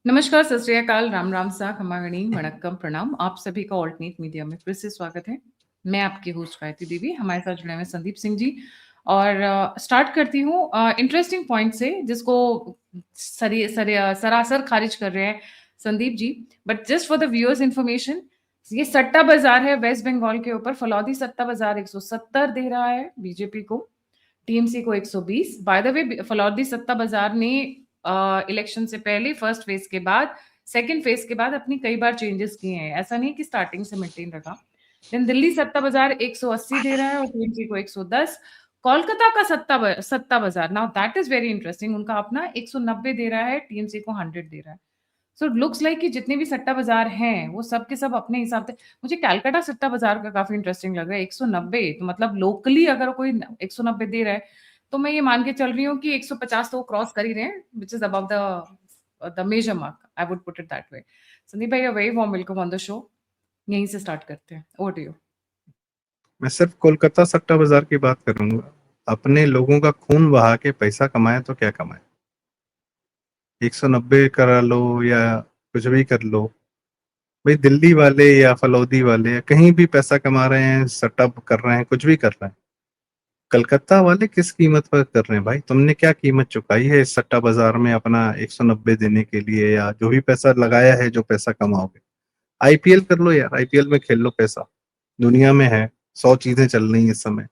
नमस्कार, सत श्री अकाल, राम राम सा, खमागणी, वणक्कम, प्रणाम। आप सभी का ऑल्टरनेट मीडिया में फिर से स्वागत है। मैं आपकी होस्ट गायत्री देवी, हमारे साथ जुड़े हुए हैं संदीप सिंह जी। और स्टार्ट करती हूँ इंटरेस्टिंग पॉइंट से, जिसको सरासर खारिज कर रहे हैं Sandeep ji. But just for the viewers information, ये सट्टा बाजार है वेस्ट बंगाल के ऊपर। फलौदी सट्टा बाजार 170 दे रहा है बीजेपी को, टीएमसी को 120। बाय द वे, फलौदी सत्ता बाजार ने इलेक्शन से पहले फर्स्ट फेज के बाद सेकंड फेज के बाद अपनी कई बार चेंजेस किए हैं, ऐसा नहीं कि स्टार्टिंग से मेंटेन रखा। देन दिल्ली सत्ता बाजार 180 दे रहा है और टीएमसी को 110। कोलकाता का सत्ता बाजार, now that is very interesting, उनका अपना 190 दे रहा है, टीएमसी को 100 दे रहा है। सो लुक्स लाइक कि जितने भी सट्टा बाजार हैं वो सब के सब अपने हिसाब से। मुझे कैलकाटा सट्टा बाजार का काफी इंटरेस्टिंग लग रहा है, 190। तो मतलब लोकली अगर कोई 190 दे रहा है, तो मैं ये मान के चल रही हूँ कि 150 तो वो क्रॉस कर ही रहे हैं, which is above the major mark, I would put it that way. Sandeep भाई, very warm welcome on the show. यहीं से स्टार्ट करते हैं, ओवर टू यू। मैं सिर्फ कोलकाता सट्टा बाजार की बात करूंगा। अपने लोगों का खून बहा के पैसा कमाए तो क्या कमाए, 190 करा लो या कुछ भी कर लो। भाई दिल्ली वाले या फलौदी वाले या कहीं भी पैसा कमा रहे हैं, सट्टा कर रहे हैं, कुछ भी कर रहे हैं। कलकत्ता वाले किस कीमत पर कर रहे हैं भाई? तुमने क्या कीमत चुकाई है इस सट्टा बाजार में अपना 190 देने के लिए, या जो भी पैसा लगाया है, जो पैसा कमाओगे? आईपीएल कर लो यार, आईपीएल में खेल लो। पैसा दुनिया में है, 100 चीजें चल रही हैं इस समय।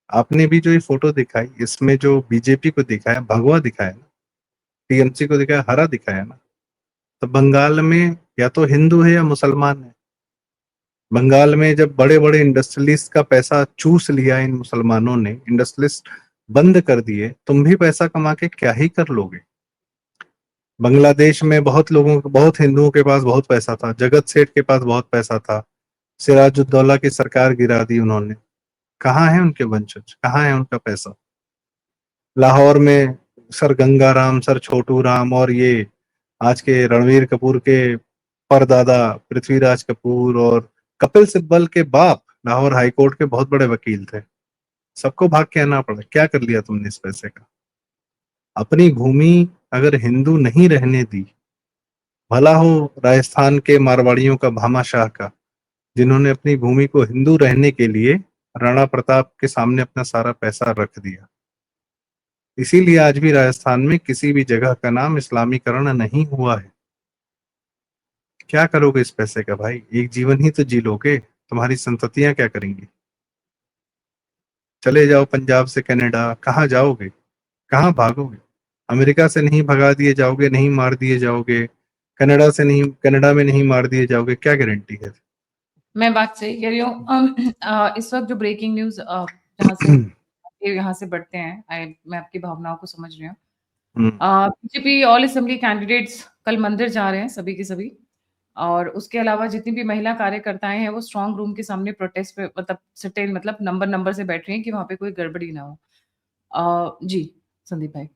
आपने भी जो ये फोटो दिखाई, इसमें जो बीजेपी को दिखाया भगवा दिखाया ना, टीएमसी को दिखाया हरा दिखाया ना, तो बंगाल में या तो हिंदू है या मुसलमान है। बंगाल में जब बड़े बड़े इंडस्ट्रियलिस्ट का पैसा चूस लिया इन मुसलमानों ने, इंडस्ट्रियलिस्ट बंद कर दिए, तुम भी पैसा कमा के क्या ही कर लोगे? बांग्लादेश में बहुत लोगों को, बहुत हिंदुओं के पास बहुत पैसा था, जगत सेठ के पास बहुत पैसा था, सिराजुद्दौला की सरकार गिरा दी उन्होंने। कहाँ है उनके वंशज, कहाँ है उनका पैसा? लाहौर में सर गंगाराम, सर छोटू राम और ये आज के रणवीर कपूर के परदादा पृथ्वीराज कपूर और कपिल सिब्बल के बाप लाहौर हाईकोर्ट के बहुत बड़े वकील थे। सबको भाग के आना पड़ा। क्या कर लिया तुमने इस पैसे का? अपनी भूमि अगर हिंदू नहीं रहने दी, भला हो राजस्थान के मारवाड़ियों का, भामाशाह का, जिन्होंने अपनी भूमि को हिंदू रहने के लिए राणा प्रताप के सामने अपना सारा पैसा रख दिया। इसीलिए आज भी राजस्थान में किसी भी जगह का नाम इस्लामीकरण नहीं हुआ है। क्या करोगे इस पैसे का भाई? एक जीवन ही तो जी लोगे, तुम्हारी संततियां क्या करेंगी? चले जाओ पंजाब से कनाडा, कहाँ जाओगे, कहाँ भागोगे? अमेरिका से नहीं भगा दिए जाओगे, नहीं मार दिए जाओगे, कनाडा से नहीं, कनाडा में नहीं मार दिए जाओगे, क्या गारंटी है? मैं बात सही कह रही हूँ। इस वक्त जो ब्रेकिंग न्यूज जहाँ से यहाँ से बढ़ते हैं, मैं आपकी भावनाओं को समझ रही हूँ। बीजेपी ऑल असेंबली कैंडिडेट्स कल मंदिर जा रहे हैं, सभी के सभी। और उसके अलावा जितनी भी महिला कार्यकर्ताएं हैं वो स्ट्रांग रूम के सामने प्रोटेस्ट पे, मतलब सिटे, मतलब नंबर नंबर से बैठ रही हैं कि वहां पे कोई गड़बड़ी ना हो। जी संदीप भाई।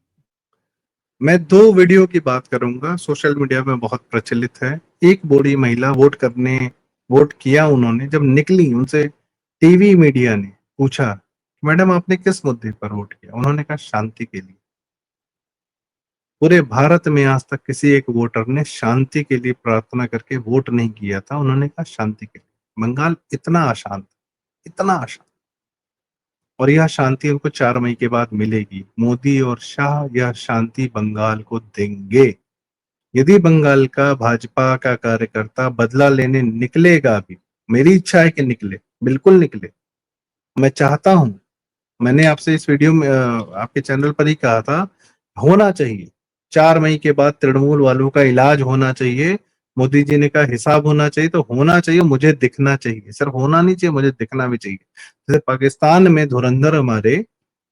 मैं दो वीडियो की बात करूंगा, सोशल मीडिया में बहुत प्रचलित है। एक बूढ़ी महिला वोट करने, वोट किया उन्होंने, जब निकली उनसे टीवी मीडिया ने पूछा, मैडम आपने किस मुद्दे पर वोट किया? उन्होंने कहा शांति के लिए। पूरे भारत में आज तक किसी एक वोटर ने शांति के लिए प्रार्थना करके वोट नहीं किया था, उन्होंने कहा शांति के लिए। बंगाल इतना आशांत, इतना आशांत, और यह शांति उनको 4 मई के बाद मिलेगी। मोदी और शाह यह शांति बंगाल को देंगे। यदि बंगाल का भाजपा का कार्यकर्ता बदला लेने निकलेगा भी, मेरी इच्छा है कि निकले, बिल्कुल निकले। मैं चाहता हूं, मैंने आपसे इस वीडियो में आपके चैनल पर ही कहा था, होना चाहिए 4 मई के बाद तृणमूल वालों का इलाज होना चाहिए। मोदी जी ने कहा हिसाब होना चाहिए, तो होना चाहिए, मुझे दिखना चाहिए। सिर्फ होना नहीं चाहिए, मुझे दिखना भी चाहिए। जैसे पाकिस्तान में धुरंधर हमारे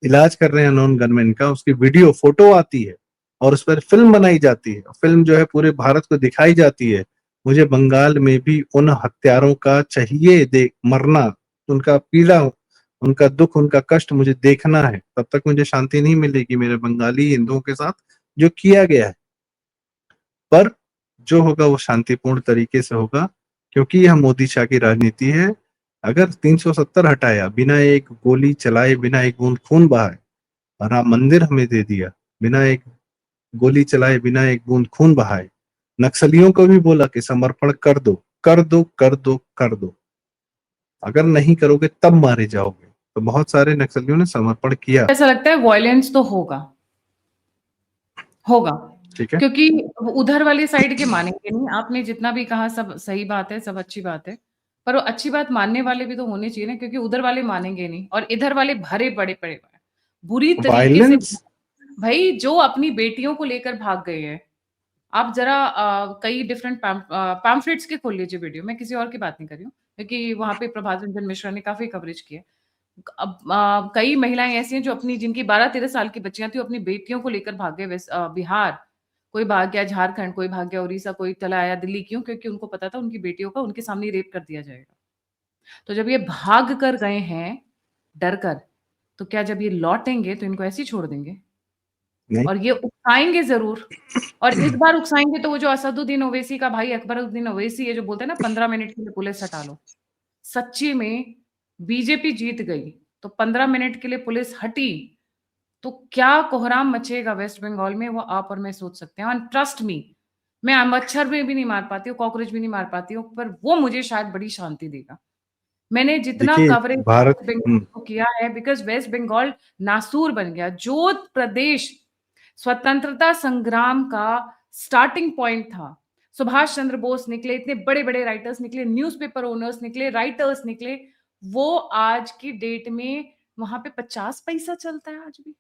इलाज कर रहे हैं नॉन गनमैन का, उसकी वीडियो फोटो आती है और उस पर फिल्म बनाई जाती है, फिल्म जो है पूरे भारत को दिखाई जाती है। मुझे बंगाल में भी उन हत्यारों का चाहिए देख मरना, उनका पीड़ा, उनका दुख, उनका कष्ट मुझे देखना है। तब तक मुझे शांति नहीं मिलेगी मेरे बंगाली हिंदुओं के साथ जो किया गया है। पर जो होगा वो शांतिपूर्ण तरीके से होगा, क्योंकि यह मोदी शाह की राजनीति है। अगर 370 हटाया, बिना एक गोली चलाए, बिना एक बूंद खून बहाए, राम मंदिर हमें दे दिया, बिना एक गोली चलाए बिना एक बूंद खून बहाए। नक्सलियों को भी बोला कि समर्पण कर दो, कर दो, कर दो, कर दो, अगर नहीं करोगे तब मारे जाओगे। तो बहुत सारे नक्सलियों ने समर्पण किया। ऐसा लगता है वायलेंस तो होगा, होगा, ठीक है। क्योंकि उधर वाली साइड के मानेंगे नहीं। आपने जितना भी कहा सब सही बात है, सब अच्छी बात है, पर वो अच्छी बात मानने वाले भी तो होने चाहिए ना, क्योंकि उधर वाले मानेंगे नहीं और इधर वाले भरे पड़े पड़े हैं, बुरी तरीके से। वायलेंस। भाई जो अपनी बेटियों को लेकर भाग गए हैं, आप जरा कई डिफरेंट पैम्फलेट्स के खोल लीजिए वीडियो। मैं किसी और की बात नहीं कर रही हूँ, क्योंकि वहां पे प्रभात रंजन मिश्रा ने काफी कवरेज किया। अब कई महिलाएं ऐसी हैं जो अपनी, जिनकी 12-13 साल की बच्चियां थी, वो अपनी बेटियों को लेकर भाग गए बिहार, कोई भाग गया झारखंड, कोई भाग गया उड़ीसा, कोई चला आया दिल्ली। क्यों? क्योंकि उनको पता था उनकी बेटियों का उनके सामने रेप कर दिया जाएगा। तो जब ये भाग कर गए हैं डर कर, तो क्या जब ये लौटेंगे तो इनको ऐसे ही छोड़ देंगे? नहीं। और ये उकसाएंगे जरूर। और इस बार उकसाएंगे तो वो जो असदुद्दीन ओवैसी का भाई अकबरुद्दीन ओवैसी है, जो बोलते हैं ना 15 मिनट के लिए पुलिस हटा लो, सच्ची में बीजेपी जीत गई तो 15 मिनट के लिए पुलिस हटी तो क्या कोहराम मचेगा वेस्ट बंगाल में, वो आप और मैं सोच सकते हैं। एंड ट्रस्ट मी, मैं मच्छर में भी नहीं मार पाती हूँ, कॉकरोच भी नहीं मार पाती हूँ, पर वो मुझे शायद बड़ी शांति देगा। मैंने जितना देखिए कवरेज भारत। वेस्ट बंगाल को किया है, बिकॉज वेस्ट बंगाल नासूर बन गया। जो प्रदेश स्वतंत्रता संग्राम का स्टार्टिंग पॉइंट था, सुभाष चंद्र बोस निकले, इतने बड़े बड़े राइटर्स निकले, न्यूज़पेपर ओनर्स निकले, राइटर्स निकले, वो आज की डेट में वहां पे 50 पैसा चलता है आज भी।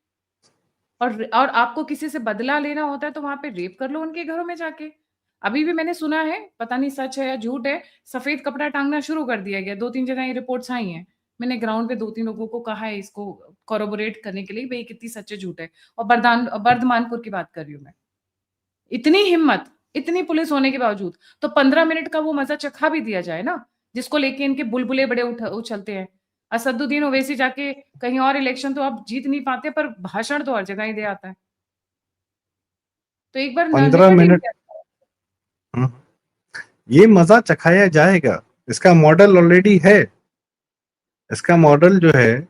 और आपको किसी से बदला लेना होता है तो वहां पे रेप कर लो उनके घरों में जाके। अभी भी मैंने सुना है, पता नहीं सच है या झूठ है, सफेद कपड़ा टांगना शुरू कर दिया गया। 2-3 जगह ये रिपोर्ट्स आई हैं। मैंने ग्राउंड पे 2-3 लोगों को कहा है इसको कोरोबोरेट करने के लिए, भाई कितनी सच है झूठ है। और बर्धमानपुर की बात कर रही हूँ मैं। इतनी हिम्मत, इतनी पुलिस होने के बावजूद, तो 15 मिनट का वो मजा चखा भी दिया जाए ना, जिसको लेके इनके बुलबुले बड़े उछलते हैं। असदुद्दीन ओवैसी जाके कहीं और इलेक्शन तो आप जीत नहीं पाते, पर भाषण तो हर जगह ही दे आता है। तो एक बार 15 निपट ही मिनट। लिया। हम्म, ये मजा चखाया जाएगा। इसका मॉडल ऑलरेडी है। इसका मॉडल जो है,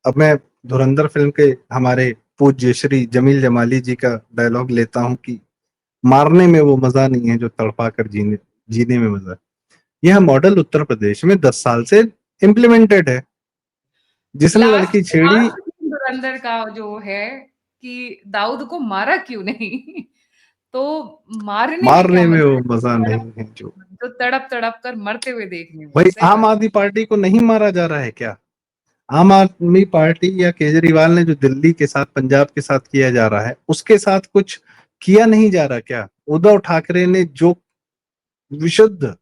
अब मैं धुरंधर फिल्म के हमारे पूज्य श्री जमील जमाली जी का डायलॉग लेता हूं कि मारने में वो मजा नहीं है जो तड़पा कर जीने जीने में मजा है। यह मॉडल उत्तर प्रदेश में 10 साल से इम्प्लीमेंटेड है। जिसने लास्ट लड़की छेड़ी। लास्ट धुरंधर का जो है कि दाऊद को मारा क्यों नहीं? तो मारने में क्या मारने में मजा वो है? मजा नहीं है जो। जो तड़प तड़प कर मरते हुए देखने में, भाई सही आम बात। आदमी पार्टी को नहीं मारा जा रहा है क्या? आम आदमी पार्टी या केजरीवाल ने जो दिल्ली के साथ पंजाब के साथ किया जा रहा है, उसके साथ कुछ किया नहीं जा रहा क्या? उद्धव ठाकरे ने जो विशुद्ध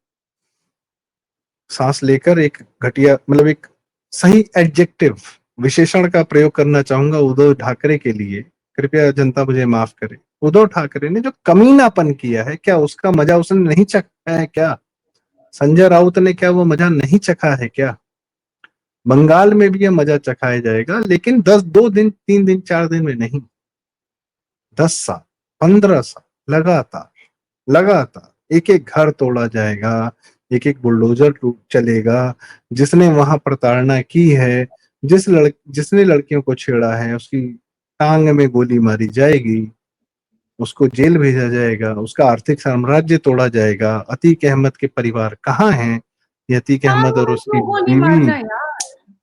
सांस लेकर एक घटिया, मतलब एक सही एडजेक्टिव विशेषण का प्रयोग करना चाहूंगा उद्धव ठाकरे के लिए, कृपया जनता मुझे माफ करे। उद्धव ठाकरे ने जो कमीनापन किया है, क्या उसका मजा उसने नहीं चखा है क्या? संजय राउत ने क्या वो मजा नहीं चखा है क्या? बंगाल में भी ये मजा चखाया जाएगा, लेकिन 2 दिन 3 दिन 4 दिन में नहीं। 10 साल 15 साल लगातार लगातार एक एक घर तोड़ा जाएगा, एक एक बुलडोजर टूट चलेगा। जिसने वहां प्रताड़ना की है, जिसने लड़कियों को छेड़ा है, उसकी टांग में गोली मारी जाएगी, उसको जेल भेजा जाएगा, उसका आर्थिक साम्राज्य तोड़ा जाएगा। अतीक अहमद के परिवार कहाँ हैं? ये अतीक टांग अहमद और में उसकी क्यों गोली बीवी। मारना यार?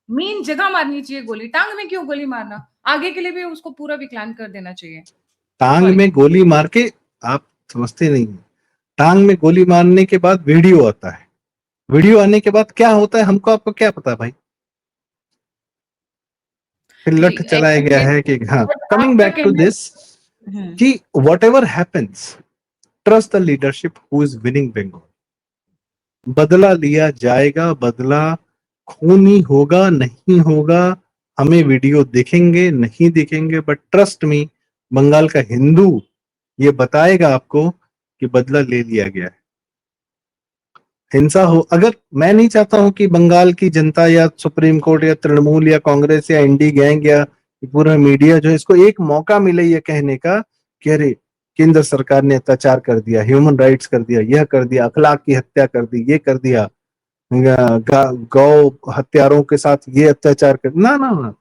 मेन जगह मारनी चाहिए गोली, टांग में क्यों गोली मारना? आगे के लिए भी उसको पूरा विकलांग कर देना चाहिए। टांग सॉरी। में गोली मार के, आप समझते नहीं हैं। टांग में गोली मारने के बाद वीडियो आता है। वीडियो आने के बाद क्या होता है हमको आपको क्या पता भाई? फिर जी, लठ चलाया गया एनीवे, है कि हाँ, कमिंग आपका बैक टू कहना। This, hmm. कि whatever happens, trust the leadership who is winning Bengal. बदला लिया जाएगा, बदला खूनी होगा नहीं होगा, हमें वीडियो दिखेंगे नहीं दिखेंगे, बट ट्रस्ट मी, बंगाल का हिंदू ये बताएगा आपको कि बदला ले लिया गया है। हिंसा हो, अगर मैं नहीं चाहता हूं कि बंगाल की जनता या सुप्रीम कोर्ट या तृणमूल या कांग्रेस या इंडी गैंग या पूरा मीडिया जो है, इसको एक मौका मिले ये कहने का कि अरे केंद्र सरकार ने अत्याचार कर दिया, ह्यूमन राइट्स कर दिया, यह कर दिया, अखलाक की हत्या कर दी, ये कर दिया, गौ हत्यारों के साथ ये अत्याचार कर ना ना ना।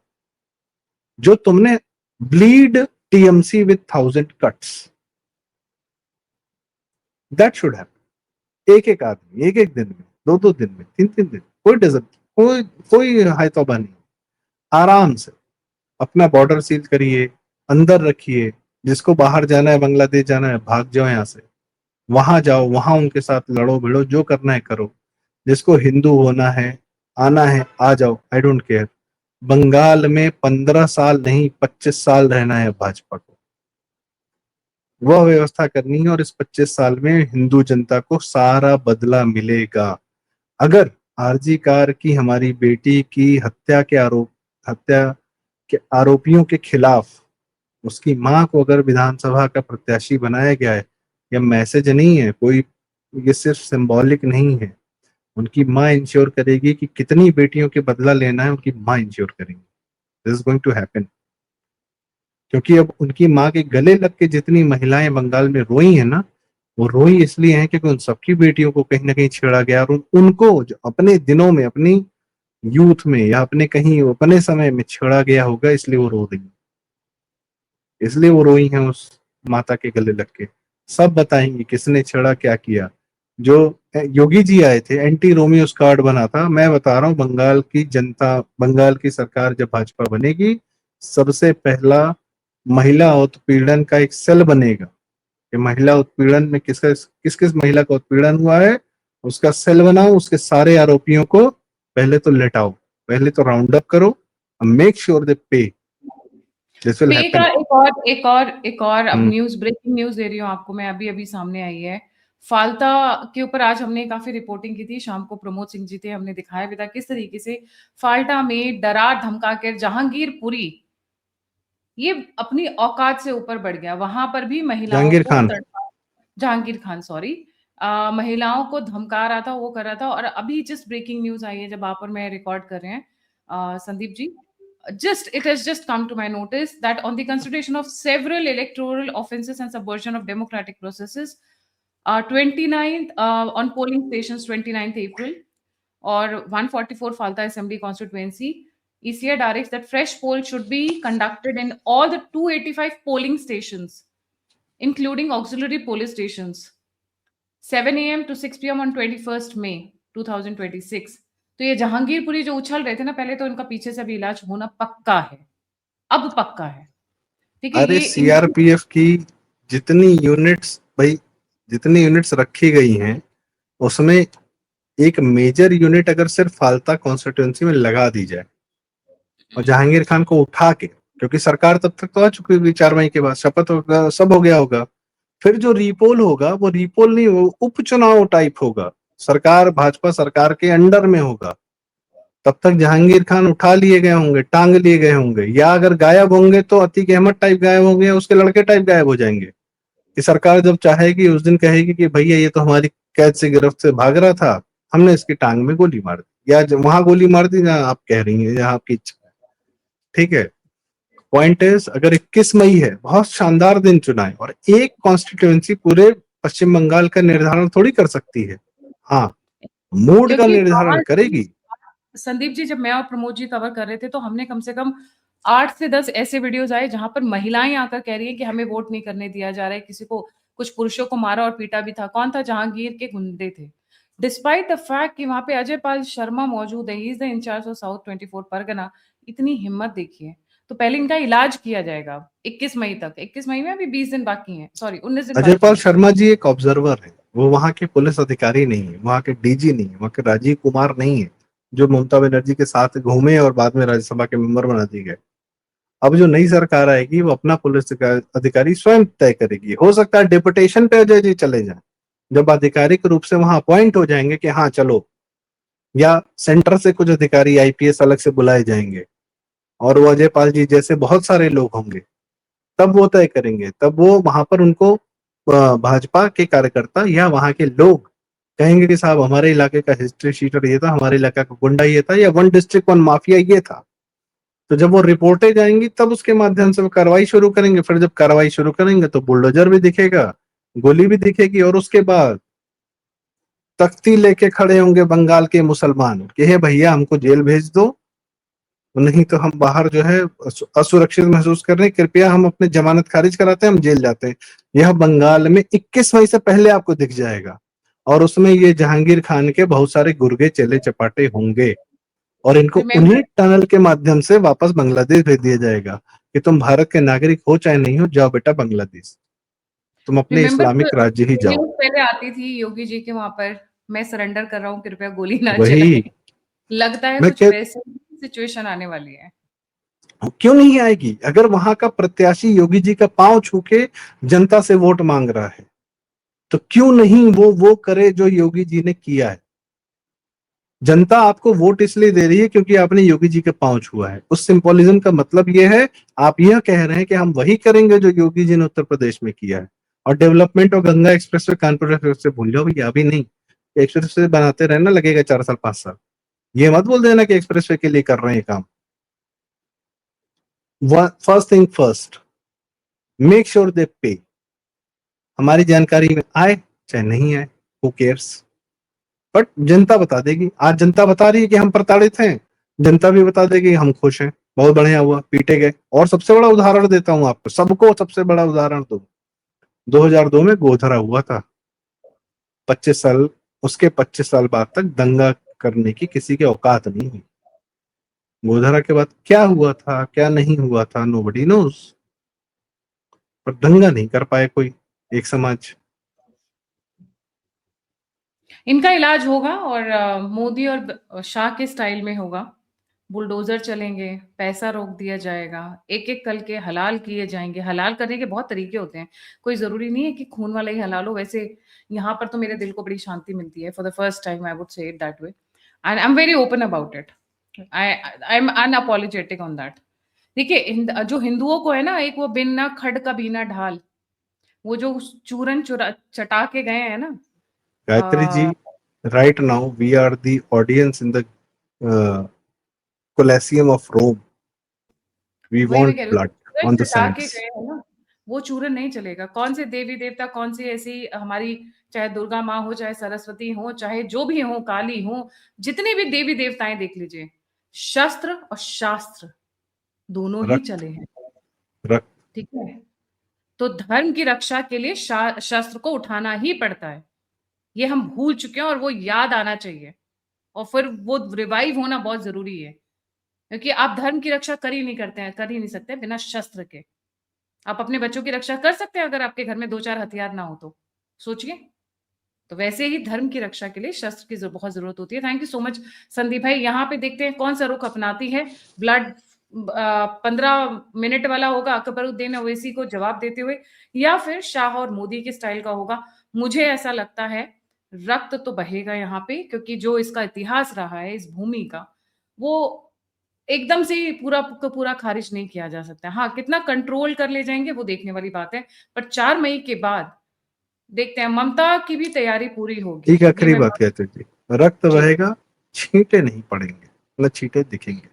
जो तुमने bleed TMC with 1000 cuts, that should happen. एक एक आदमी एक एक दिन में, दो दो दिन में, तीन तीन दिन, कोई डजन, कोई कोई हाय तौबा नहीं, आराम से अपना बॉर्डर सील करिए, अंदर रखिए, जिसको बाहर जाना है, बांग्लादेश जाना है, भाग जाओ यहाँ से, वहां जाओ, वहां उनके साथ लड़ो भिड़ो, जो करना है करो, जिसको हिंदू होना है, आना है, आ जाओ, आई डोंट केयर। बंगाल में 15 साल नहीं 25 साल रहना है भाजपा को, वह व्यवस्था करनी है, और इस 25 साल में हिंदू जनता को सारा बदला मिलेगा। अगर आरजी कार की हमारी बेटी की हत्या के आरोपियों के खिलाफ उसकी मां को अगर विधानसभा का प्रत्याशी बनाया गया है, यह मैसेज नहीं है कोई, ये सिर्फ सिंबॉलिक नहीं है, उनकी मां इंश्योर करेगी कि कितनी बेटियों के बदला लेना है, उनकी मां इंश्योर करेंगी, this is going to happen. क्योंकि अब उनकी मां के गले लग के जितनी महिलाएं बंगाल में रोई है ना, वो रोई इसलिए है क्योंकि उन सबकी बेटियों को कहीं ना कहीं छेड़ा गया, और उनको जो अपने दिनों में, अपनी यूथ में, या अपने कहीं अपने समय में छेड़ा गया होगा, इसलिए वो रो रही है, इसलिए वो रोई हैं उस माता के गले लग के। सब बताएंगे किसने छेड़ा, क्या किया। जो योगी जी आए थे, एंटी रोमियो स्क्वाड बना था, मैं बता रहा हूँ, बंगाल की जनता, बंगाल की सरकार जब भाजपा बनेगी, सबसे पहला महिला उत्पीड़न का एक सेल बनेगा, कि महिला उत्पीड़न में किस किस महिला का उत्पीड़न हुआ है, उसका सेल बनाओ, उसके सारे आरोपियों को पहले तो लेटाओ, पहले तो राउंड अप करो, मेक श्योर दे पे, दिस विल पे का हैपन। एक और अब न्यूज, ब्रेकिंग न्यूज दे रही हूँ आपको मैं, अभी सामने आई है। फाल्टा के ऊपर आज हमने काफी रिपोर्टिंग की थी, शाम को प्रमोद सिंह जी थे, हमने दिखाया भी था किस तरीके से फाल्टा में डरा धमका कर जहांगीरपुरी ये अपनी औकात से ऊपर बढ़ गया, वहां पर भी महिलाओं जहांगीर को खान, तड़पा, जहांगीर खान सॉरी, महिलाओं को धमका रहा था, वो कर रहा था। और अभी जस्ट ब्रेकिंग न्यूज आई है जब आप और मैं रिकॉर्ड कर रहे हैं, संदीप जी, just it has just come to my notice that on the consideration of several electoral offences and subversion of democratic processes, 29th on polling stations 29th April or 144 Falta Assembly constituency, ECA directs that fresh polls should be conducted in all the 285 polling stations, including auxiliary police stations, 7 a.m. to 6 p.m. on 21st May 2026। तो ये जहांगीरपुरी जो उछल रहे थे ना पहले, तो इनका पीछे से भी इलाज होना पक्का है, अब पक्का है। ठीक है, अरे ये इनकी सीआरपीएफ की जितनी यूनिट्स भाई, जितनी यूनिट्स रखी गई हैं, उसमें एक मेजर यूनिट अगर सिर्फ फाल्ता कॉन्स्टिट्यूंसी में लगा दी जाए, और जहांगीर खान को उठा के, क्योंकि सरकार तब तक तो आ चुकी होगी, 4 मई के बाद शपथ होगा, सब हो गया होगा, फिर जो रीपोल होगा वो रीपोल नहीं, वो उपचुनाव टाइप होगा, सरकार भाजपा सरकार के अंडर में होगा, तब तक जहांगीर खान उठा लिए गए होंगे, टांग लिए गए होंगे, या अगर गायब होंगे तो अतीक अहमद टाइप गायब होंगे, या उसके लड़के टाइप गायब हो जाएंगे, कि सरकार जब चाहेगी उस दिन कहेगी कि भैया ये तो हमारी कैद से गिरफ्त से भाग रहा था, हमने इसकी टांग में गोली मार दी, या वहां गोली मार दी जहां आप कह रही हैं, जहां आपकी इच्छा है। ठीक है, पॉइंट इज, अगर 21 मई है, बहुत शानदार दिन चुना है, और एक कॉन्स्टिट्यूएंसी पूरे पश्चिम बंगाल का निर्धारण थोड़ी कर सकती है, हाँ मूड का क्योंकि निर्धारण करेगी। संदीप जी, जब मैं और प्रमोद जी कवर कर रहे थे तो हमने कम से कम 8 से 10 ऐसे वीडियोस आए जहां पर महिलाएं आकर कह रही हैं कि हमें वोट नहीं करने दिया जा रहा है, किसी को, कुछ पुरुषों को मारा और पीटा भी था। कौन था? जहांगीर के गुंडे थे। डिस्पाइट द फैक्ट कि वहां पे अजय पाल शर्मा मौजूद है, he is the incharge of South 24 Pargana. इतनी हिम्मत देखिए। तो पहले इनका इलाज किया जाएगा 21 मई तक। 21 मई में अभी 20 दिन बाकी हैं, सॉरी 19 दिन अजय बाकी पाल हैं। शर्मा जी एक ऑब्जर्वर है, वो वहां के पुलिस अधिकारी नहीं है, वहां के डीजी नहीं है, वहां के राजीव कुमार नहीं है, जो ममता बनर्जी के साथ घूमे और बाद में राज्यसभा के मेंबर बना दिए गए। अब जो नई सरकार आएगी वो अपना पुलिस अधिकारी स्वयं तय करेगी, हो सकता है डिपुटेशन पे अजय जी चले जाएं, जब आधिकारिक रूप से वहां अपॉइंट हो जाएंगे कि हाँ चलो, या सेंटर से कुछ अधिकारी आईपीएस अलग से बुलाए जाएंगे, और वो अजय पाल जी जैसे बहुत सारे लोग होंगे, तब वो तय करेंगे, तब वो वहां पर उनको भाजपा के कार्यकर्ता या वहां के लोग कहेंगे कि साहब हमारे इलाके का हिस्ट्री शीटर ये था, हमारे इलाके का गुंडा ये था, या वन डिस्ट्रिक्ट वन माफिया ये था। तो जब वो रिपोर्टें जाएंगी तब उसके माध्यम से वो कार्रवाई शुरू करेंगे, फिर जब कार्रवाई शुरू करेंगे तो बुलडोजर भी दिखेगा, गोली भी दिखेगी, और उसके बाद तख्ती लेके खड़े होंगे बंगाल के मुसलमान कि हे भैया हमको जेल भेज दो, नहीं तो हम बाहर जो है असुरक्षित महसूस कर रहे हैं, कृपया हम अपने जमानत खारिज कराते हैं, हम जेल जाते हैं। यह बंगाल में 21 मई से पहले आपको दिख जाएगा, और उसमें ये जहांगीर खान के बहुत सारे गुर्गे चले चपाटे होंगे, और इनको रिमेम्बर, उन्हीं टनल के माध्यम से वापस बांग्लादेश भेज दिया जाएगा कि तुम भारत के नागरिक हो चाहे नहीं हो, जाओ बेटा बांग्लादेश, तुम अपने रिमेम्बर इस्लामिक राज्य ही जाओ। न्यूज़ पहले आती थी योगी जी के वहां पर, मैं सरेंडर कर रहा हूँ, कृपया गोली ना चलाएं। वही लगता है मैं कुछ कह, वैसे ही सिचुएशन आने वाली है। क्यों नहीं आएगी? अगर वहां का प्रत्याशी योगी जी का पांव छू के जनता से वोट मांग रहा है, तो क्यों नहीं वो करे जो योगी जी ने किया है। जनता आपको वोट इसलिए दे रही है क्योंकि आपने योगी जी के पांव छुआ है। उस सिंबोलिज्म का मतलब यह है, आप यह कह रहे हैं कि हम वही करेंगे जो योगी जी ने उत्तर प्रदेश में किया है। और डेवलपमेंट और Ganga express way, Kanpur express से भूल जाओ भैया, अभी नहीं। एक्सप्रेस वे बनाते रहना, लगेगा 4 साल 5 साल। ये मत बोल देना कि एक्सप्रेस वे के लिए कर रहे हैं काम। First thing first, make sure they पे। हमारी जानकारी में आए चाहे नहीं आए, हु केयर्स, बट जनता बता देगी। आज जनता बता रही है कि हम प्रताड़ित हैं, जनता भी बता देगी हम खुश हैं, बहुत बढ़िया हुआ, पीटे गए। और सबसे बड़ा उदाहरण देता हूं आपको, सबको सबसे बड़ा उदाहरण दो, 2002 में गोधरा हुआ था। 25 साल, उसके 25 साल बाद तक दंगा करने की किसी के औकात नहीं हुई। गोधरा के बाद क्या हुआ था, क्या नहीं हुआ था, नोबडी नोज। पर दंगा नहीं कर पाए कोई एक समाज। इनका इलाज होगा, और मोदी और शाह के स्टाइल में होगा। बुलडोजर चलेंगे, पैसा रोक दिया जाएगा, एक एक करके हलाल किए जाएंगे। हलाल करने के बहुत तरीके होते हैं, कोई जरूरी नहीं है कि खून वाला ही हलाल हो। वैसे यहाँ पर तो मेरे दिल को बड़ी शांति मिलती है, for the first time I would say it that way, and I am very open about it. I am unapologetic on that. देखिए, जो हिंदुओं को है ना, एक वो बिन खड़ का बीना ढाल, वो जो चूरन चुरा चटा के गए हैं ना। Gayatri ji, right now we are the audience in the uh, Colosseum of Rome. We वही मैं want कह रही हूँ, blood चूरन on the चटा के sands. गए हैं ना, वो चूरन नहीं चलेगा। कौन से देवी देवता, कौन सी ऐसी हमारी, चाहे दुर्गा माँ हो, चाहे सरस्वती हो, चाहे जो भी हो, काली हो, जितने भी देवी देवताएं देख लीजिए, शस्त्र और शास्त्र दोनों ही रक्त, चले हैं। रक्त। ठीक है, तो धर्म की रक्षा के लिए शस्त्र को उठाना ही पड़ता है। ये हम भूल चुके हैं, और वो याद आना चाहिए, और फिर वो रिवाइव होना बहुत जरूरी है। क्योंकि आप धर्म की रक्षा कर ही नहीं करते हैं, कर ही नहीं सकते बिना शस्त्र के। आप अपने बच्चों की रक्षा कर सकते हैं अगर आपके घर में 2-4 हथियार ना हो तो, सोचिए। तो वैसे ही धर्म की रक्षा के लिए शस्त्र की बहुत जरूरत होती है। Thank you so much Sandeep भाई। यहाँ पे देखते हैं कौन सा रुख अपनाती है ब्लड। 15 मिनट वाला होगा अकबरुद्दीन ओवैसी को जवाब देते हुए, या फिर शाह और मोदी के स्टाइल का होगा। मुझे ऐसा लगता है रक्त तो बहेगा यहाँ पे, क्योंकि जो इसका इतिहास रहा है इस भूमि का, वो एकदम से ही पूरा का पूरा खारिज नहीं किया जा सकता। हाँ, कितना कंट्रोल कर ले जाएंगे वो देखने वाली बात है। पर 4 मई के बाद देखते हैं, ममता की भी तैयारी पूरी होगी, एक ये आखिरी मैं बात कहते जी, रक्त जी बहेगा, छींटे नहीं पड़ेंगे, न छींटे दिखेंगे।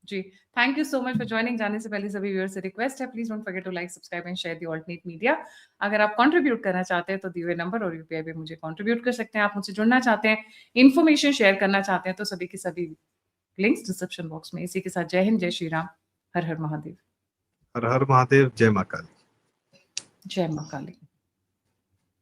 जी। Thank you so much for joining. जाने से पहले सभी व्यूअर्स से रिक्वेस्ट है, please don't forget to like, subscribe and share the alternate media. अगर आप कंट्रीब्यूट करना चाहते हैं तो दिए हुए नंबर और यूपीआई पे मुझे कंट्रीब्यूट कर सकते हैं। आप मुझसे जुड़ना चाहते हैं, इन्फॉर्मेशन शेयर करना चाहते हैं, तो सभी की सभी लिंक्स डिस्क्रिप्शन बॉक्स में। इसी के साथ जय हिंद, जय श्री राम, हर हर महादेव, हर हर महादेव, जय मां काली। जय मां काली।